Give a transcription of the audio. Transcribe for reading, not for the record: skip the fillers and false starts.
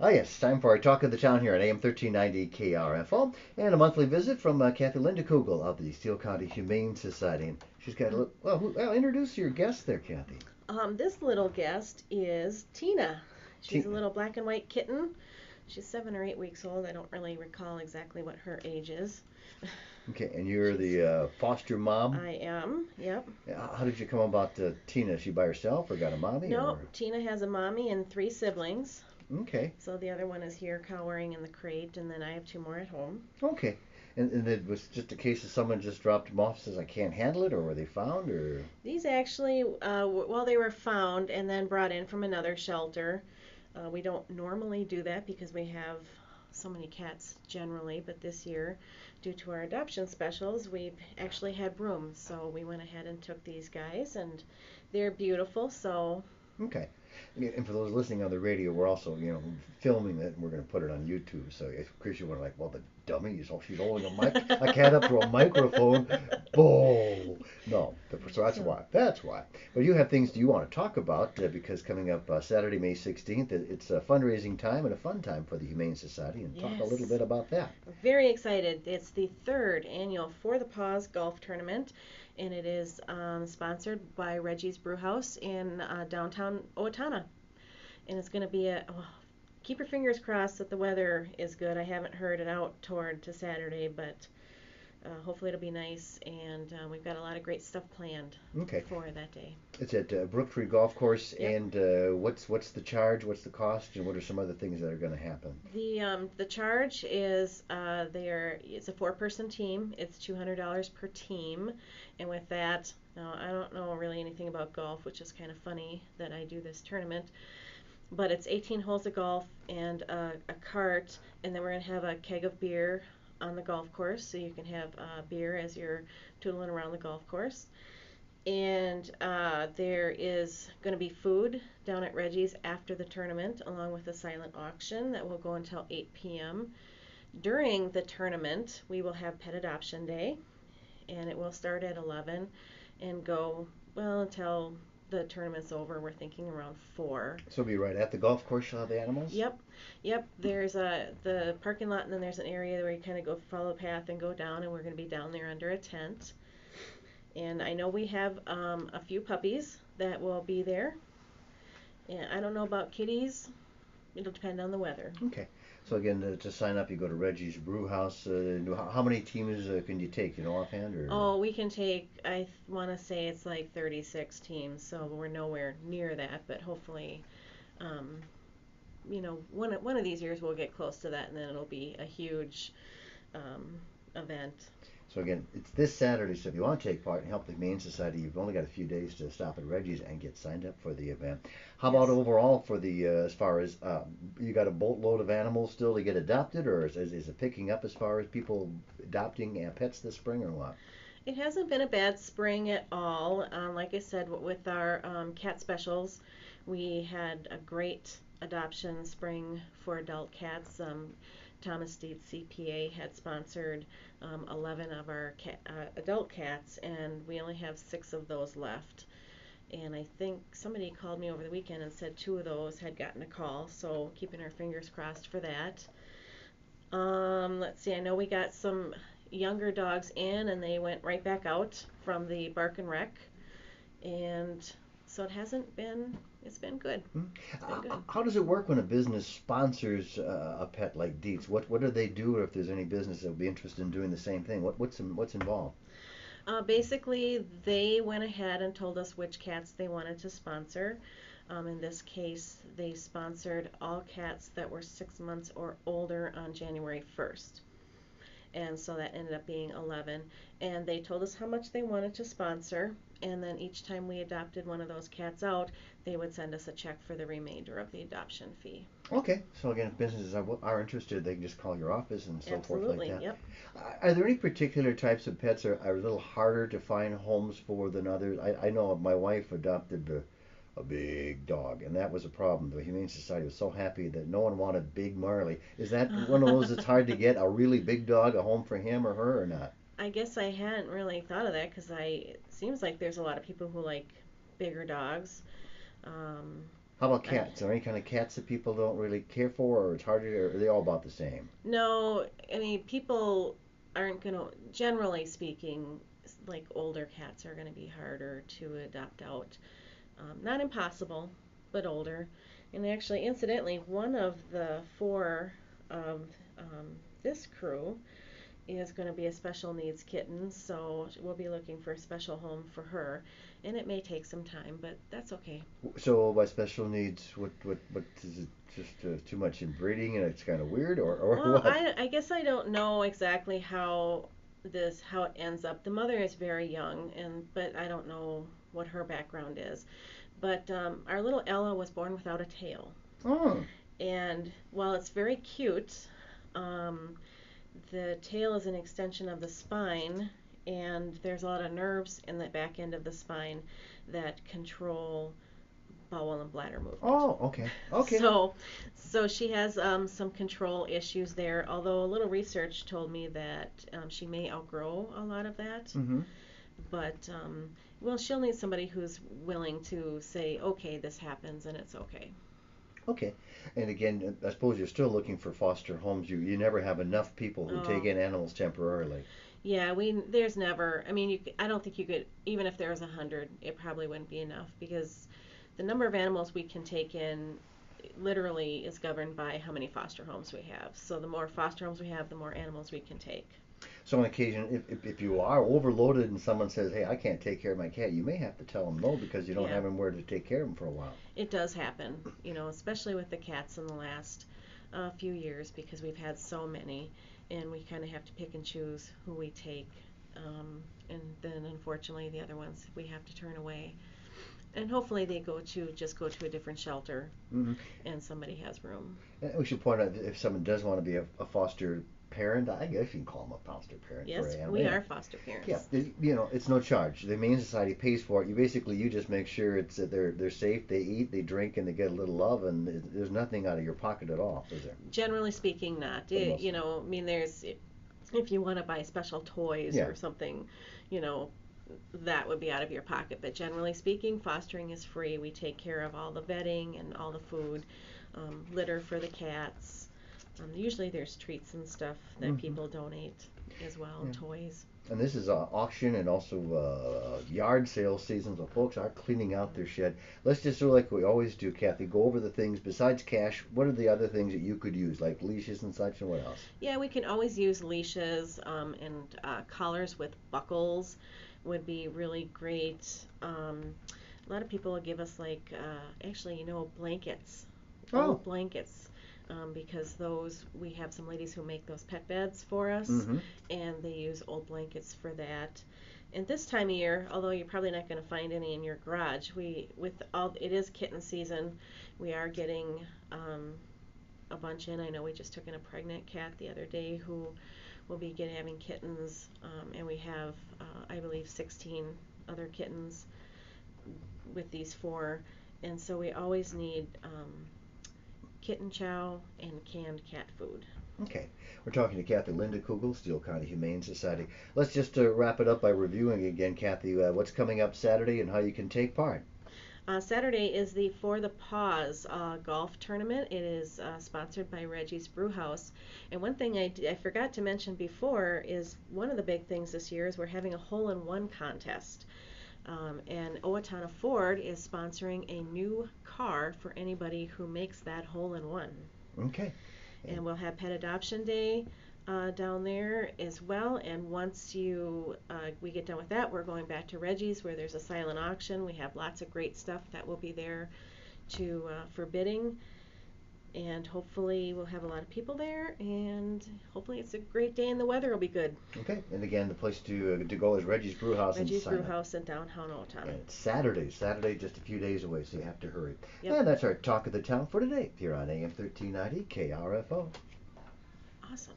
Ah, yes, time for our Talk of the Town here at AM 1390 KRFO, and a monthly visit from Cathy Lindakugel of the Steele County Humane Society. And she's got a little, well, introduce your guest there, Cathy. This little guest is Tina. She's a Tina. little black and white kitten. She's 7 or 8 weeks old. I don't really recall exactly what her age is. Okay, and you're She's, the foster mom. I am, yep. How did you come about Tina? Is she by herself or got a mommy? No, Or Tina has a mommy and 3 siblings. okay, So the other one is here cowering in the crate, and then I have 2 more at home. okay. And it was just a case of someone just dropped them off, says I can't handle it, or were they found, or These actually, well, they were found and then brought in from another shelter. We don't normally do that because we have so many cats generally, but this year, due to our adoption specials, we've actually had room. So we went ahead and took these guys, and they're beautiful. So okay. And for those listening on the radio, we're also, filming it and we're going to put it on YouTube. So if Chris, you were like, well, the dummy, she's holding a cat up to a microphone. Oh, no. So that's so, why. That's why. But you have things you want to talk about because coming up Saturday, May 16th, it's a fundraising time and a fun time for the Humane Society. And talk a little yes, bit about that. very excited. It's the third annual For the Paws golf tournament, and it is sponsored by Reggie's Brewhouse in downtown Owatonna. And it's going to be keep your fingers crossed that the weather is good. I haven't heard it out toward to Saturday, but hopefully it'll be nice. And we've got a lot of great stuff planned Okay. for that day. It's at Brooktree Golf Course. Yep. And what's the charge? What's the cost? And what are some other things that are going to happen? The charge is it's a 4-person team. It's $200 per team, and with that, now I don't know really anything about golf, which is kind of funny that I do this tournament. But it's 18 holes of golf and a cart, and then we're going to have a keg of beer on the golf course, so you can have beer as you're tootling around the golf course. And there is going to be food down at Reggie's after the tournament, along with a silent auction that will go until 8 p.m. During the tournament, we will have Pet Adoption Day, and it will start at 11 and go, well, until the tournament's over. We're thinking around 4. So it'll be right at the golf course. You'll have the animals. Yep. There's the parking lot, and then there's an area where you kind of go follow the path and go down, and we're going to be down there under a tent. And I know we have a few puppies that will be there. And I don't know about kitties. It'll depend on the weather. Okay. So again, to sign up, you go to Reggie's Brew House. How many teams can you take? Offhand or? Oh, we can take. I want to say it's like 36 teams, so we're nowhere near that. But hopefully, one of these years we'll get close to that, and then it'll be a huge event. So again, it's this Saturday. So if you want to take part and help the Humane Society, you've only got a few days to stop at Reggie's and get signed up for the event. How Yes. about overall for the as far as you got a boatload of animals still to get adopted, or is it picking up as far as people adopting pets this spring, or what? It hasn't been a bad spring at all. Like I said, with our cat specials, we had a great adoption spring for adult cats. Thomas Steed CPA had sponsored 11 of our adult cats, and we only have 6 of those left. And I think somebody called me over the weekend and said 2 of those had gotten a call, so keeping our fingers crossed for that. Let's see, I know we got some younger dogs in, and they went right back out from the bark and rec, and so it's been good. It's been good. How does it work when a business sponsors a pet like Dietz? What do they do, or if there's any business that would be interested in doing the same thing? What's involved? Basically, they went ahead and told us which cats they wanted to sponsor. In this case, they sponsored all cats that were 6 months or older on January 1st. And so that ended up being 11. And they told us how much they wanted to sponsor, and then each time we adopted one of those cats out, they would send us a check for the remainder of the adoption fee. Okay, so again, if businesses are interested, they can just call your office and so Absolutely, forth like that. yep. Are there any particular types of pets are a little harder to find homes for than others? I know my wife adopted a big dog, and that was a problem. The Humane Society was so happy that no one wanted Big Marley. Is that one of those that's hard to get, a really big dog, a home for him or her, or not? I guess I hadn't really thought of that because it seems like there's a lot of people who like bigger dogs. Um, How about cats? Are there any kind of cats that people don't really care for, or it's harder, or are they all about the same? No, I mean, people aren't going to, generally speaking, like older cats are going to be harder to adopt out. Not impossible, but older. And actually, incidentally, one of the four of this crew is going to be a special needs kitten, so we'll be looking for a special home for her. And it may take some time, but that's okay. So by special needs, what is it? Just too much inbreeding and it's kind of weird, or Well, what? I guess I don't know exactly how it ends up. The mother is very young, but I don't know what her background is. But our little Ella was born without a tail, Oh, and while it's very cute, um, the tail is an extension of the spine, and there's a lot of nerves in the back end of the spine that control bowel and bladder movement. oh, okay, okay. So she has some control issues there. Although a little research told me that she may outgrow a lot of that. Mm-hmm. But well, she'll need somebody who's willing to say, okay, this happens and it's okay. Okay. And again, I suppose you're still looking for foster homes. You never have enough people who take Oh, in animals temporarily. yeah, there's never. I mean, I don't think you could, even if there was 100, it probably wouldn't be enough because the number of animals we can take in literally is governed by how many foster homes we have. So the more foster homes we have, the more animals we can take. So on occasion, if you are overloaded and someone says, "Hey, I can't take care of my cat," you may have to tell them no because you don't Yeah, have anywhere to take care of them for a while. it does happen, especially with the cats in the last few years because we've had so many, and we kind of have to pick and choose who we take. And then unfortunately, the other ones we have to turn away. And hopefully they just go to a different shelter Hmm. and somebody has room. And we should point out that if someone does want to be a foster parent, I guess you can call them a foster parent for Yes, an animal. we Yeah. are foster Yeah, parents. it's no charge. The Humane Society pays for it. You just make sure it's that they're safe. They eat, they drink, and they get a little love. And there's nothing out of your pocket at all, is there? Generally speaking, not. For the most part. I mean, if you want to buy special toys Yeah. or something, you know, that would be out of your pocket. But generally speaking, fostering is free. We take care of all the bedding and all the food, litter for the cats. Usually there's treats and stuff that Hmm. people donate as well, Yeah. toys. And this is auction and also yard sale season, so folks are cleaning out their shed. Let's just do like we always do, Kathy. Go over the things besides cash. What are the other things that you could use, like leashes and such, and what else? Yeah, we can always use leashes and collars with buckles would be really great. A lot of people will give us actually, blankets, Oh. old blankets, because we have some ladies who make those pet beds for us, Mm-hmm. and they use old blankets for that. And this time of year, although you're probably not going to find any in your garage, it is kitten season. We are getting a bunch in. I know we just took in a pregnant cat the other day who will be having kittens, and we have, I believe, 16 other kittens with these four. And so we always need kitten chow and canned cat food. Okay, we're talking to Cathy Lindakugel, Steele County Humane Society. Let's just wrap it up by reviewing again, Cathy, what's coming up Saturday and how you can take part. Saturday is the For the Paws golf tournament. It is sponsored by Reggie's Brewhouse. And one thing I forgot to mention before is one of the big things this year is we're having a hole-in-one contest. And Owatonna Ford is sponsoring a new car for anybody who makes that hole-in-one. Okay. And we'll have Pet Adoption Day down there as well. And once we get done with that, we're going back to Reggie's where there's a silent auction. We have lots of great stuff that will be there for bidding. And hopefully we'll have a lot of people there, and hopefully it's a great day and the weather will be good. Okay, and again, the place to go is Reggie's Brewhouse in Reggie's Simon. Brewhouse in downtown Owatonna. And it's Saturday, just a few days away, so you have to hurry. Yep. And that's our Talk of the Town for today, here on AM 1390 KRFO. Awesome.